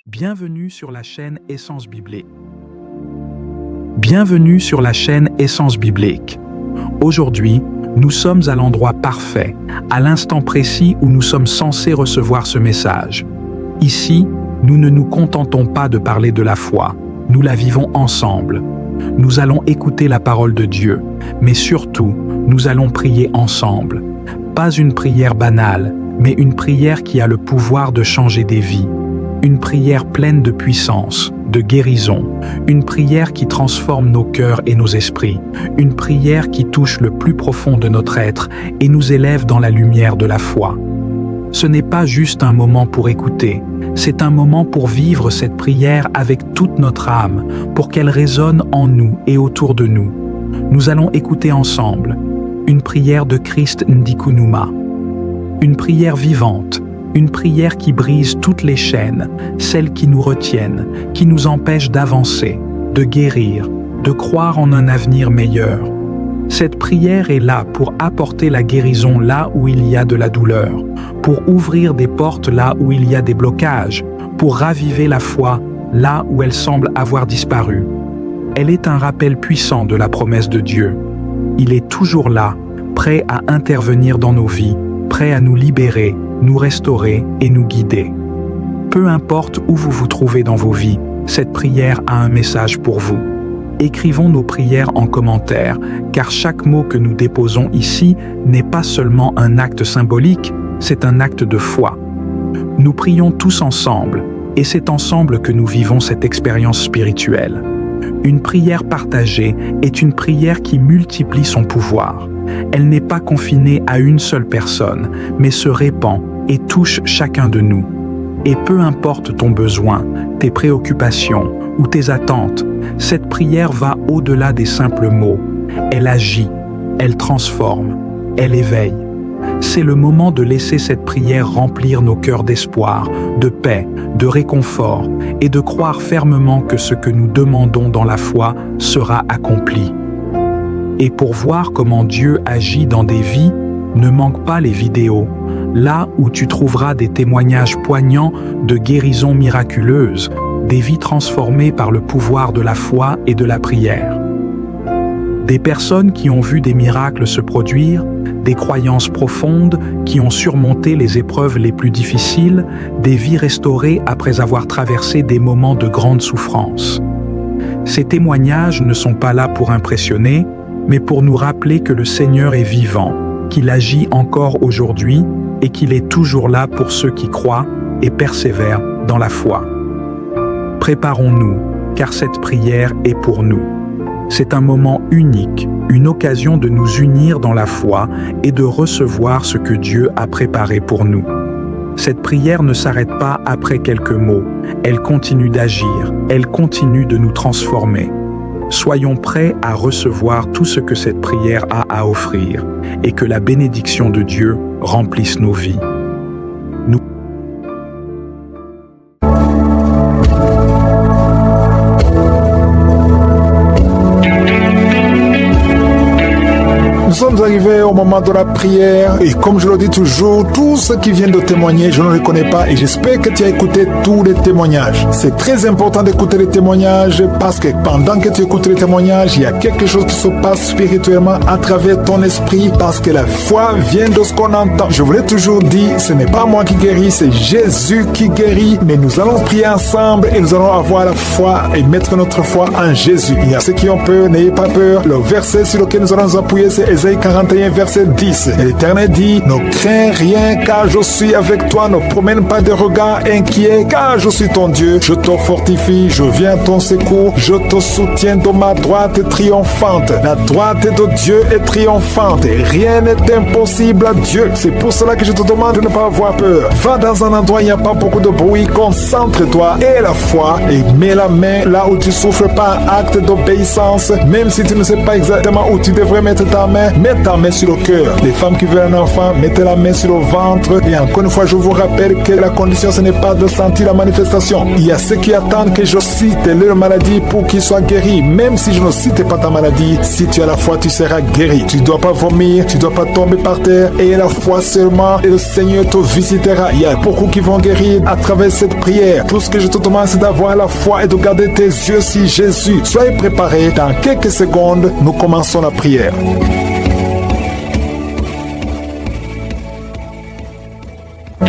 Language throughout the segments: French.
Bienvenue sur la chaîne Essence Biblique. Bienvenue sur la chaîne Essence Biblique. Aujourd'hui, nous sommes à l'endroit parfait, à l'instant précis où nous sommes censés recevoir ce message. Ici, nous ne nous contentons pas de parler de la foi, nous la vivons ensemble. Nous allons écouter la parole de Dieu, mais surtout, nous allons prier ensemble. Pas une prière banale, mais une prière qui a le pouvoir de changer des vies. Une prière pleine de puissance, de guérison, une prière qui transforme nos cœurs et nos esprits, une prière qui touche le plus profond de notre être et nous élève dans la lumière de la foi. Ce n'est pas juste un moment pour écouter, c'est un moment pour vivre cette prière avec toute notre âme, pour qu'elle résonne en nous et autour de nous. Nous allons écouter ensemble une prière de Christ Ndikunuma, une prière vivante, une prière qui brise toutes les chaînes, celles qui nous retiennent, qui nous empêchent d'avancer, de guérir, de croire en un avenir meilleur. Cette prière est là pour apporter la guérison là où il y a de la douleur, pour ouvrir des portes là où il y a des blocages, pour raviver la foi là où elle semble avoir disparu. Elle est un rappel puissant de la promesse de Dieu. Il est toujours là, prêt à intervenir dans nos vies, prêt à nous libérer, nous restaurer et nous guider. Peu importe où vous vous trouvez dans vos vies, cette prière a un message pour vous. Écrivons nos prières en commentaire, car chaque mot que nous déposons ici n'est pas seulement un acte symbolique, c'est un acte de foi. Nous prions tous ensemble, et c'est ensemble que nous vivons cette expérience spirituelle. Une prière partagée est une prière qui multiplie son pouvoir. Elle n'est pas confinée à une seule personne, mais se répand et touche chacun de nous. Et peu importe ton besoin, tes préoccupations ou tes attentes, cette prière va au-delà des simples mots. Elle agit, elle transforme, elle éveille. C'est le moment de laisser cette prière remplir nos cœurs d'espoir, de paix, de réconfort et de croire fermement que ce que nous demandons dans la foi sera accompli. Et pour voir comment Dieu agit dans des vies, ne manque pas les vidéos, là où tu trouveras des témoignages poignants de guérisons miraculeuses, des vies transformées par le pouvoir de la foi et de la prière. Des personnes qui ont vu des miracles se produire, des croyances profondes qui ont surmonté les épreuves les plus difficiles, des vies restaurées après avoir traversé des moments de grande souffrance. Ces témoignages ne sont pas là pour impressionner, mais pour nous rappeler que le Seigneur est vivant, qu'il agit encore aujourd'hui et qu'il est toujours là pour ceux qui croient et persévèrent dans la foi. Préparons-nous, car cette prière est pour nous. C'est un moment unique, une occasion de nous unir dans la foi et de recevoir ce que Dieu a préparé pour nous. Cette prière ne s'arrête pas après quelques mots, elle continue d'agir, elle continue de nous transformer. Soyons prêts à recevoir tout ce que cette prière a à offrir et que la bénédiction de Dieu remplisse nos vies. Nous sommes arrivés au moment de la prière et comme je le dis toujours, tous ceux qui viennent de témoigner, je ne les connais pas et j'espère que tu as écouté tous les témoignages. C'est très important d'écouter les témoignages parce que pendant que tu écoutes les témoignages, il y a quelque chose qui se passe spirituellement à travers ton esprit parce que la foi vient de ce qu'on entend. Je vous l'ai toujours dit, ce n'est pas moi qui guéris, c'est Jésus qui guérit, mais nous allons prier ensemble et nous allons avoir la foi et mettre notre foi en Jésus. Il y a ceux qui ont peur, n'ayez pas peur. Le verset sur lequel nous allons nous appuyer, c'est Ésaïe 41, verset 10. Et l'Éternel dit, ne crains rien car je suis avec toi, ne promène pas de regard inquiet car je suis ton Dieu. Je te fortifie, je viens à ton secours, je te soutiens de ma droite triomphante. La droite de Dieu est triomphante et rien n'est impossible à Dieu. C'est pour cela que je te demande de ne pas avoir peur. Va dans un endroit où il n'y a pas beaucoup de bruit, concentre-toi et la foi et mets la main là où tu souffres par acte d'obéissance. Même si tu ne sais pas exactement où tu devrais mettre ta main, mets ta main sur le cœur. Les femmes qui veulent un enfant, mettez la main sur le ventre. Et encore une fois, je vous rappelle que la condition, ce n'est pas de sentir la manifestation. Il y a ceux qui attendent que je cite leur maladie pour qu'ils soient guéris. Même si je ne cite pas ta maladie, si tu as la foi, tu seras guéri. Tu ne dois pas vomir, tu ne dois pas tomber par terre. Et la foi seulement, et le Seigneur te visitera. Il y a beaucoup qui vont guérir à travers cette prière. Tout ce que je te demande, c'est d'avoir la foi et de garder tes yeux sur Jésus. Soyez préparés. Dans quelques secondes, nous commençons la prière.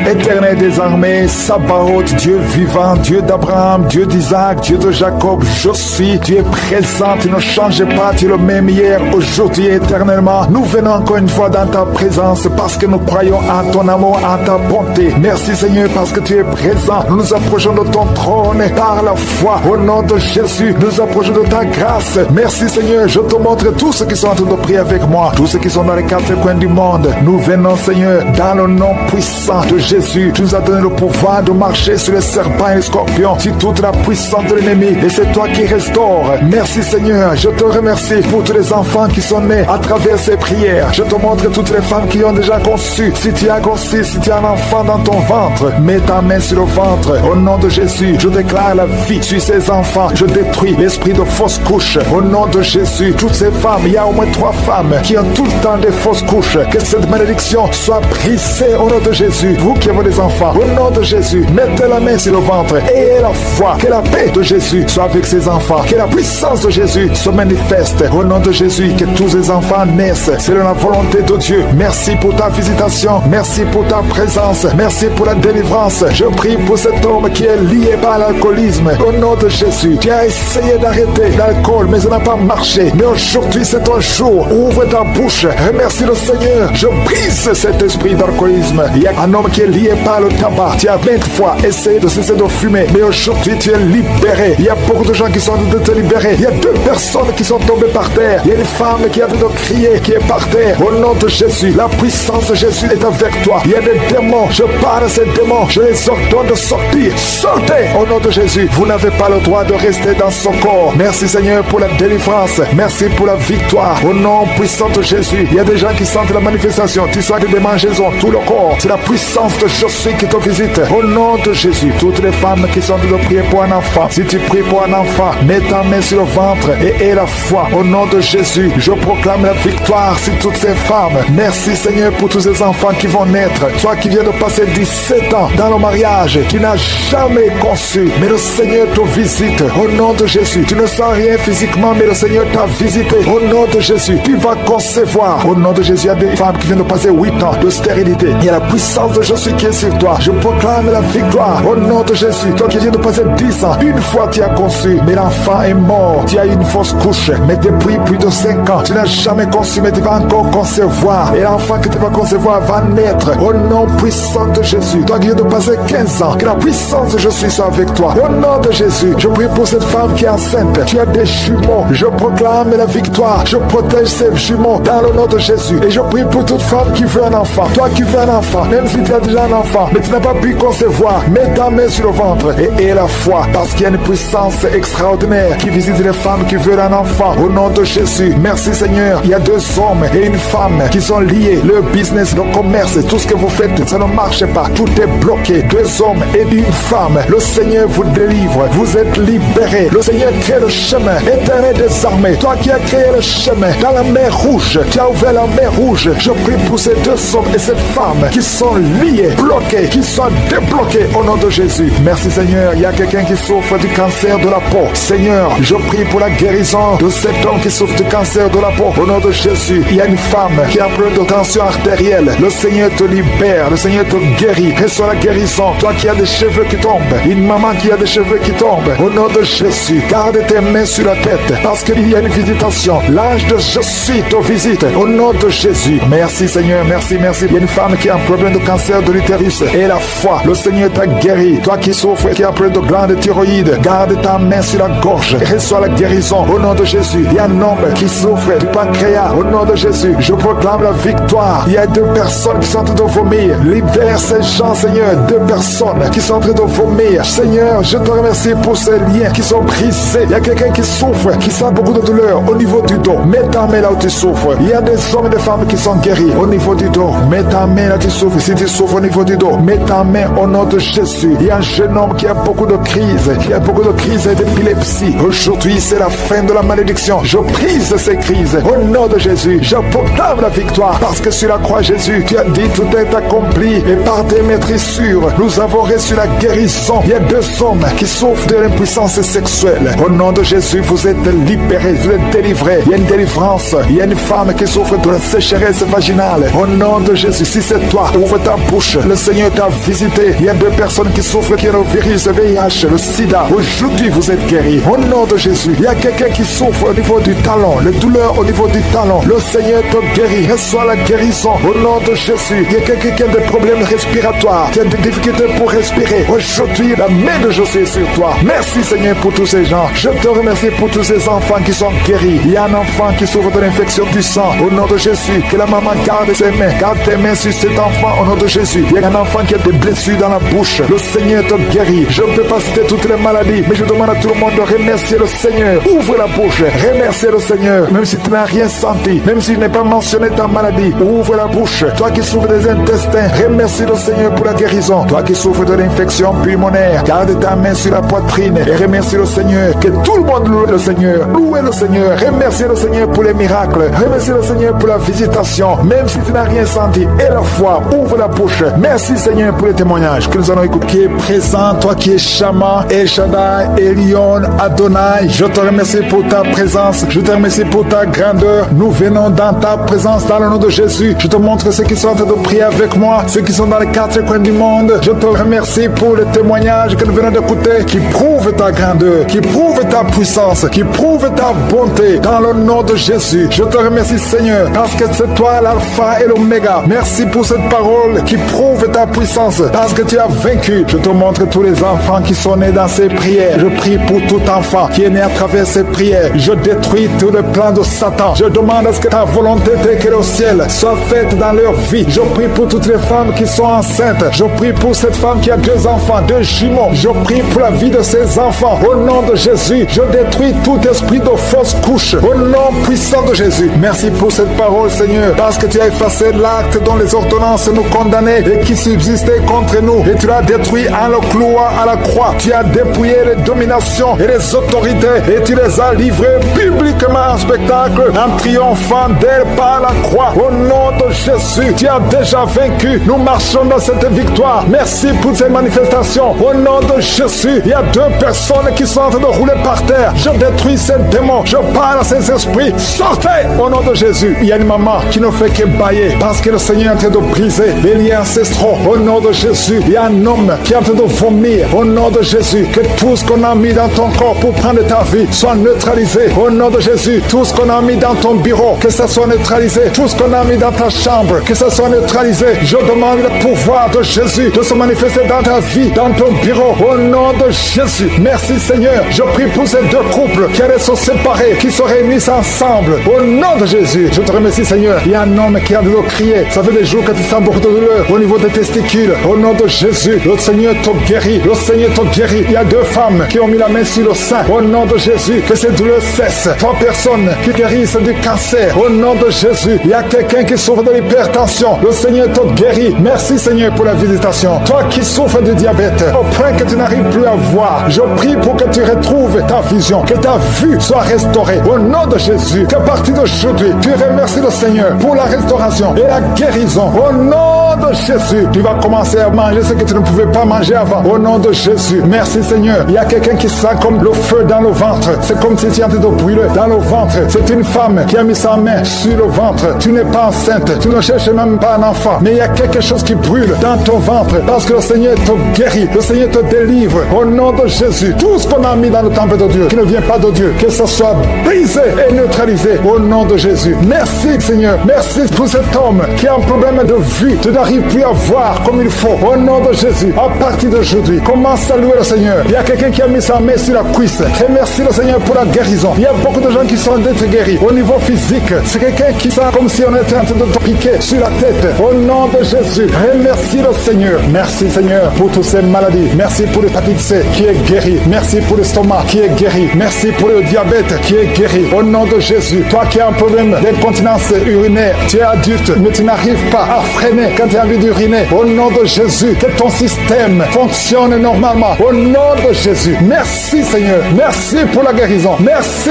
Éternel des armées, Sabaoth, Dieu vivant, Dieu d'Abraham, Dieu d'Isaac, Dieu de Jacob, je suis, tu es présent, tu ne changes pas, tu es le même hier, aujourd'hui, éternellement. Nous venons encore une fois dans ta présence parce que nous croyons à ton amour, à ta bonté. Merci Seigneur parce que tu es présent. Nous nous approchons de ton trône par la foi. Au nom de Jésus, nous nous approchons de ta grâce. Merci Seigneur, je te montre tous ceux qui sont en train de prier avec moi, tous ceux qui sont dans les quatre coins du monde. Nous venons Seigneur, dans le nom puissant de Jésus. Tu nous as donné le pouvoir de marcher sur les serpents et les scorpions, sur toute la puissance de l'ennemi. Et c'est toi qui restaures. Merci Seigneur. Je te remercie pour tous les enfants qui sont nés à travers ces prières. Je te montre toutes les femmes qui ont déjà conçu. Si tu as conçu, si tu as un enfant dans ton ventre, mets ta main sur le ventre. Au nom de Jésus, je déclare la vie sur ces enfants. Je détruis l'esprit de fausse couche. Au nom de Jésus, toutes ces femmes, il y a au moins 3 femmes qui ont tout le temps des fausses couches. Que cette malédiction soit brisée au nom de Jésus. Vous qui avez des enfants, au nom de Jésus, mettez la main sur le ventre et la foi. Que la paix de Jésus soit avec ces enfants. Que la puissance de Jésus se manifeste. Au nom de Jésus, que tous ces enfants naissent. C'est la volonté de Dieu. Merci pour ta visitation. Merci pour ta présence. Merci pour la délivrance. Je prie pour cet homme qui est lié par l'alcoolisme. Au nom de Jésus, tu as essayé d'arrêter l'alcool, mais ça n'a pas marché. Mais aujourd'hui, c'est ton jour. Ouvre ta bouche. Remercie le Seigneur. Je brise cet esprit d'alcoolisme. Il y a un homme qui est lié par le tabac. Tu as 20 fois essayé de cesser de fumer, mais aujourd'hui tu es libéré. Il y a beaucoup de gens qui sont en train de te libérer. Il y a 2 personnes qui sont tombées par terre. Il y a une femme qui a envie de crier, qui est par terre. Au nom de Jésus, la puissance de Jésus est avec toi. Il y a des démons. Je parle à ces démons. Je les ordonne de sortir. Sortez au nom de Jésus. Vous n'avez pas le droit de rester dans son corps. Merci Seigneur pour la délivrance. Merci pour la victoire. Au nom puissant de Jésus, il y a des gens qui sentent la manifestation. Tu sens des démangeaisons tout le corps. C'est la puissance de Jésus qui te visite. Au nom de Jésus, toutes les femmes qui sont en train de prier pour un enfant, si tu pries pour un enfant, mets ta main sur le ventre et aie la foi. Au nom de Jésus, je proclame la victoire sur toutes ces femmes. Merci Seigneur pour tous ces enfants qui vont naître. Toi qui viens de passer 17 ans dans le mariage, qui n'as jamais conçu, mais le Seigneur te visite. Au nom de Jésus, tu ne sens rien physiquement, mais le Seigneur t'a visité. Au nom de Jésus, tu vas concevoir. Au nom de Jésus, il y a des femmes qui viennent de passer 8 ans de stérilité. Il y a la puissance de Jésus qui est sur toi. Je proclame la victoire au nom de Jésus. Toi qui viens de passer 10 ans, une fois tu as conçu, mais l'enfant est mort. Tu as eu une fausse couche, mais depuis plus de 5 ans, tu n'as jamais conçu, mais tu vas encore concevoir. Et l'enfant que tu vas concevoir va naître au nom puissant de Jésus. Toi qui viens de passer 15 ans, que la puissance de Jésus soit avec toi. Au nom de Jésus, je prie pour cette femme qui est enceinte. Tu as des jumeaux. Je proclame la victoire. Je protège ces jumeaux dans le nom de Jésus. Et je prie pour toute femme qui veut un enfant. Toi qui veux un enfant, même si tu as déjà un enfant, mais tu n'as pas pu concevoir, mets ta main sur le ventre et aie la foi, parce qu'il y a une puissance extraordinaire qui visite les femmes qui veulent un enfant. Au nom de Jésus, merci Seigneur. Il y a 2 hommes et une femme qui sont liés. Le business, le commerce, tout ce que vous faites, ça ne marche pas. Tout est bloqué. 2 hommes et une femme. Le Seigneur vous délivre. Vous êtes libérés. Le Seigneur crée le chemin. Éternel des armées, toi qui as créé le chemin dans la mer rouge, tu as ouvert la mer rouge. Je prie pour ces 2 hommes et cette femme qui sont liés, bloqués, qui sont débloqués au nom de Jésus. Merci Seigneur. Il y a quelqu'un qui souffre du cancer de la peau. Seigneur, je prie pour la guérison de cet homme qui souffre du cancer de la peau. Au nom de Jésus, il y a une femme qui a un problème de tension artérielle. Le Seigneur te libère. Le Seigneur te guérit. Reçois la guérison. Toi qui as des cheveux qui tombent. Une maman qui a des cheveux qui tombent. Au nom de Jésus, garde tes mains sur la tête parce qu'il y a une visitation. L'ange de Jésus te visite. Au nom de Jésus. Merci Seigneur. Merci, merci. Il y a une femme qui a un problème de cancer cancer de l'utérus et la foi. Le Seigneur t'a guéri. Toi qui souffres, qui as pris de glande thyroïde, garde ta main sur la gorge et reçois la guérison au nom de Jésus. Il y a un homme qui souffre du pancréas. Au nom de Jésus, je proclame la victoire. Il y a 2 personnes qui sont en train de vomir. Libère ces gens, Seigneur. 2 personnes qui sont en train de vomir. Seigneur, je te remercie pour ces liens qui sont brisés. Il y a quelqu'un qui souffre, qui sent beaucoup de douleur au niveau du dos. Mets ta main là où tu souffres. Il y a des hommes et des femmes qui sont guéris au niveau du dos. Mets ta main là où tu souffres. Si tu souffres au niveau du dos, mets ta main au nom de Jésus. Il y a un jeune homme qui a beaucoup de crises. Il y a beaucoup de crises d'épilepsie. Aujourd'hui, c'est la fin de la malédiction. Je brise ces crises au nom de Jésus. Je proclame la victoire parce que sur la croix, Jésus, tu as dit tout est accompli et par tes maîtrissures, nous avons reçu la guérison. Il y a 2 hommes qui souffrent de l'impuissance sexuelle. Au nom de Jésus, vous êtes libérés, vous êtes délivrés. Il y a une délivrance. Il y a une femme qui souffre de la sécheresse vaginale. Au nom de Jésus, si c'est toi, ouvre ta bouche. Le Seigneur t'a visité. Il y a 2 personnes qui souffrent qui ont le virus, le VIH, le sida. Aujourd'hui, vous êtes guéris. Au nom de Jésus, il y a quelqu'un qui souffre au niveau du talon, les douleurs au niveau du talon. Le Seigneur te guérit. Reçois la guérison au nom de Jésus. Il y a quelqu'un qui a des problèmes respiratoires, qui a des difficultés pour respirer. Aujourd'hui, la main de Jésus est sur toi. Merci Seigneur pour tous ces gens. Je te remercie pour tous ces enfants qui sont guéris. Il y a un enfant qui souffre de l'infection du sang. Au nom de Jésus, que la maman garde ses mains. Garde tes mains sur cet enfant au nom de Jésus. Il y a un enfant qui a des blessures dans la bouche. Le Seigneur te guérit. Je ne peux pas citer toutes les maladies, mais je demande à tout le monde de remercier le Seigneur. Ouvre la bouche. Remercier le Seigneur. Même si tu n'as rien senti, même si je n'ai pas mentionné ta maladie, ouvre la bouche. Toi qui souffres des intestins, remercie le Seigneur pour la guérison. Toi qui souffres de l'infection pulmonaire, garde ta main sur la poitrine et remercie le Seigneur. Que tout le monde loue le Seigneur. Louez le Seigneur. Remercie le Seigneur pour les miracles. Remercie le Seigneur pour la visitation. Même si tu n'as rien senti. Et la foi, ouvre la bouche. Merci Seigneur pour les témoignages que nous allons écouter. Qui est présent, toi qui es Shama, El Shaddai, Elion, Adonai. Je te remercie pour ta présence. Je te remercie pour ta grandeur. Nous venons dans ta présence dans le nom de Jésus. Je te montre ceux qui sont en train de prier avec moi, ceux qui sont dans les 4 coins du monde. Je te remercie pour les témoignages que nous venons d'écouter qui prouvent ta grandeur, qui prouvent ta puissance, qui prouvent ta bonté dans le nom de Jésus. Je te remercie Seigneur parce que c'est toi l'alpha et l'oméga. Merci pour cette parole qui prouve ta puissance parce que tu as vaincu. Je te montre tous les enfants qui sont nés dans ces prières. Je prie pour tout enfant qui est né à travers ces prières. Je détruis tout le plan de Satan. Je demande à ce que ta volonté telle qu'elle est au ciel soit faite dans leur vie. Je prie pour toutes les femmes qui sont enceintes. Je prie pour cette femme qui a 2 enfants, 2 jumeaux. Je prie pour la vie de ces enfants. Au nom de Jésus, je détruis tout esprit de fausse couche. Au nom puissant de Jésus. Merci pour cette parole, Seigneur, parce que tu as effacé l'acte dont les ordonnances nous condamnaient et qui subsistait contre nous. Et tu l'as détruit en le clouant à la croix. Tu as dépouillé les dominations et les autorités et tu les as livrées publiquement en spectacle en triomphant d'elles par la croix. Au nom de Jésus, tu as déjà vaincu. Nous marchons dans cette victoire. Merci pour ces manifestations. Au nom de Jésus, il y a 2 personnes qui sont en train de rouler par terre. Je détruis ces démons. Je parle à ces esprits. Sortez au nom de Jésus. Il y a une maman qui ne fait que bailler parce que le Seigneur est en train de briser les liens ancestraux. Au nom de Jésus, il y a un homme qui est en train de vomir. Au nom de Jésus, que tout ce qu'on a mis dans ton corps pour prendre ta vie soit neutralisé. Au nom de Jésus, tout ce qu'on a mis dans ton bureau, que ça soit neutralisé. Tout ce qu'on a mis dans ta chambre, que ça soit neutralisé. Je demande le pouvoir de Jésus de se manifester dans ta vie, dans ton bureau. Au nom de Jésus, merci Seigneur. Je prie pour ces 2 couples qui allaient se séparer, qui se réunissent ensemble. Au nom de Jésus, je te remercie Seigneur. Il y a un homme qui a de crier. Ça fait des jours que tu sens beaucoup de douleur au niveau des testicules. Au nom de Jésus, le Seigneur te guérit. Le Seigneur te guérit. Il y a 2 femmes qui ont mis la main sur le sein. Au nom de Jésus, que ces douleurs cessent. 3 personnes qui guérissent du cancer. Au nom de Jésus, il y a quelqu'un qui souffre de l'hypertension. Le Seigneur te guérit. Merci Seigneur pour la visitation. Toi qui souffres de diabète, au point que tu n'arrives plus à voir, je prie pour que tu retrouves ta vision, que ta vue soit restaurée. Au nom de Jésus, qu'à partir d'aujourd'hui, tu remercies le Seigneur pour la restauration et la guérison. Au nom de Jésus, tu vas commencer à manger ce que tu ne pouvais pas manger avant. Au nom de Jésus, merci Seigneur. Il y a quelqu'un qui sent comme le feu dans le ventre. C'est comme si tu étais en train de brûler dans le ventre. C'est une femme qui a mis sa main sur le ventre. Tu n'es pas enceinte, tu ne cherches même pas un enfant, mais il y a quelque chose qui brûle dans ton ventre parce que le Seigneur te guérit, le Seigneur te délivre. Au nom de Jésus, tout ce qu'on a mis dans le temple de Dieu qui ne vient pas de Dieu, que ce soit brisé et neutralisé au nom de Jésus. Merci Seigneur, merci pour cet homme qui a un problème de vue. Tu dois n'arrives plus à voir comme il faut. Au nom de Jésus, à partir d'aujourd'hui, commence à louer le Seigneur. Il y a quelqu'un qui a mis sa main sur la cuisse. Remercie le Seigneur pour la guérison. Il y a beaucoup de gens qui sont d'être guéris. Au niveau physique, c'est quelqu'un qui sent comme si on était en train de te piquer sur la tête. Au nom de Jésus, remercie le Seigneur. Merci Seigneur pour toutes ces maladies. Merci pour l'hépatite C qui est guéri. Merci pour l'estomac qui est guéri. Merci pour le diabète qui est guéri. Au nom de Jésus, toi qui as un problème d'incontinence urinaire, tu es adulte, mais tu n'arrives pas à freiner quand tu as envie d'uriner. Au nom de Jésus, que ton système fonctionne normalement. Au nom de Jésus, merci Seigneur. Merci pour la guérison. Merci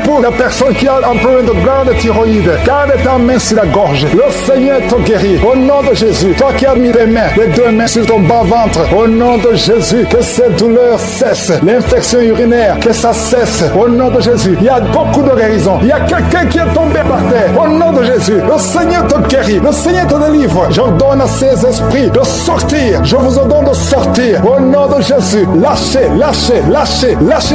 pour la personne qui a un problème de grande thyroïde. Garde ta main sur la gorge. Le Seigneur te guérit. Au nom de Jésus, toi qui as mis les deux mains sur ton bas-ventre, au nom de Jésus, que cette douleur cesse. L'infection urinaire, que ça cesse. Au nom de Jésus, il y a beaucoup de guérison. Il y a quelqu'un qui est tombé par terre. Au nom de Jésus, le Seigneur te guérit. Le Seigneur te délivre. J'ordonne à ces esprits de sortir. Je vous ordonne de sortir. Au nom de Jésus, lâchez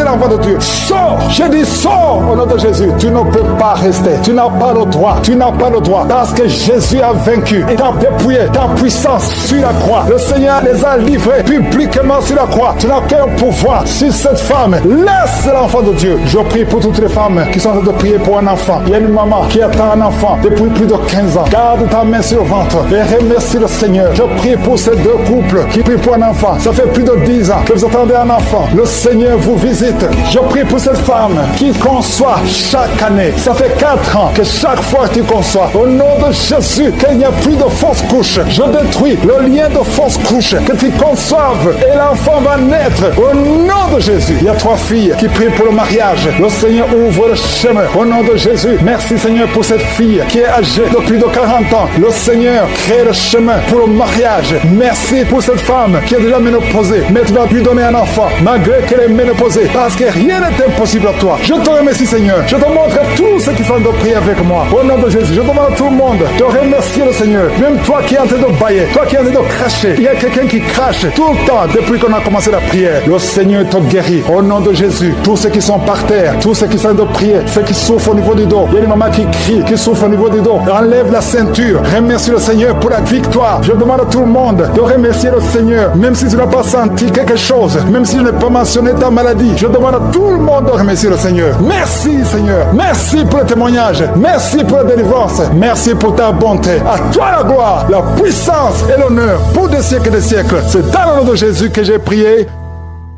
l'enfant de Dieu. Sors. Je dis sors. Au nom de Jésus, tu ne peux pas rester. Tu n'as pas le droit. Parce que Jésus a vaincu. Il a dépouillé ta puissance sur la croix. Le Seigneur les a livrés publiquement sur la croix. Tu n'as qu'un pouvoir sur cette femme. Laisse l'enfant de Dieu. Je prie pour toutes les femmes qui sont en train de prier pour un enfant. Il y a une maman qui attend un enfant depuis plus de 15 ans. Garde ta main sur le ventre et remercie le Seigneur. Je prie pour ces deux couples qui prient pour un enfant. Ça fait plus de 10 ans que vous attendez un enfant. Le Seigneur vous visite. Je prie pour cette femme qui conçoit chaque année. Ça fait 4 ans que chaque fois tu conçois. Au nom de Jésus, qu'il n'y a plus de fausses couches. Je détruis le lien de fausses couches. Que tu conçoives et l'enfant va naître. Au nom de Jésus. Il y a 3 filles qui prient pour le mariage. Le Seigneur ouvre le chemin. Au nom de Jésus. Merci Seigneur pour cette fille qui est âgée de plus de 40 ans. Le Seigneur crée le chemin pour le mariage. Merci pour cette femme qui est déjà ménopausée. Mais tu vas lui donner un enfant malgré qu'elle est ménopausée. Parce que rien n'est impossible à toi. Je te remercie Seigneur. Je te montre tous ceux qui sont de prier avec moi. Au nom de Jésus. Je demande à tout le monde de remercier le Seigneur. Même toi qui es en train de bailler. Toi qui es en train de cracher. Il y a quelqu'un qui crache tout le temps depuis qu'on a commencé la prière. Le Seigneur te guérit. Au nom de Jésus. Tous ceux qui sont par terre. Tous ceux qui sont de prier. Ceux qui souffrent au niveau du dos. Il y a une maman qui crie, qui souffre au niveau du dos. Enlève la ceinture. Remercie le Seigneur pour la victoire. Je demande à tout le monde de remercier le Seigneur. Même si tu n'as pas senti quelque chose. Même si je n'ai pas mentionné ta maladie. Je demande à tout le monde de remercier le Seigneur. Merci Seigneur. Merci pour le témoignage. Merci pour la délivrance. Merci pour ta bonté. À toi la gloire, la puissance et l'honneur pour des siècles et des siècles. C'est dans le nom de Jésus que j'ai prié.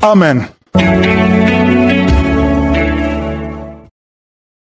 Amen.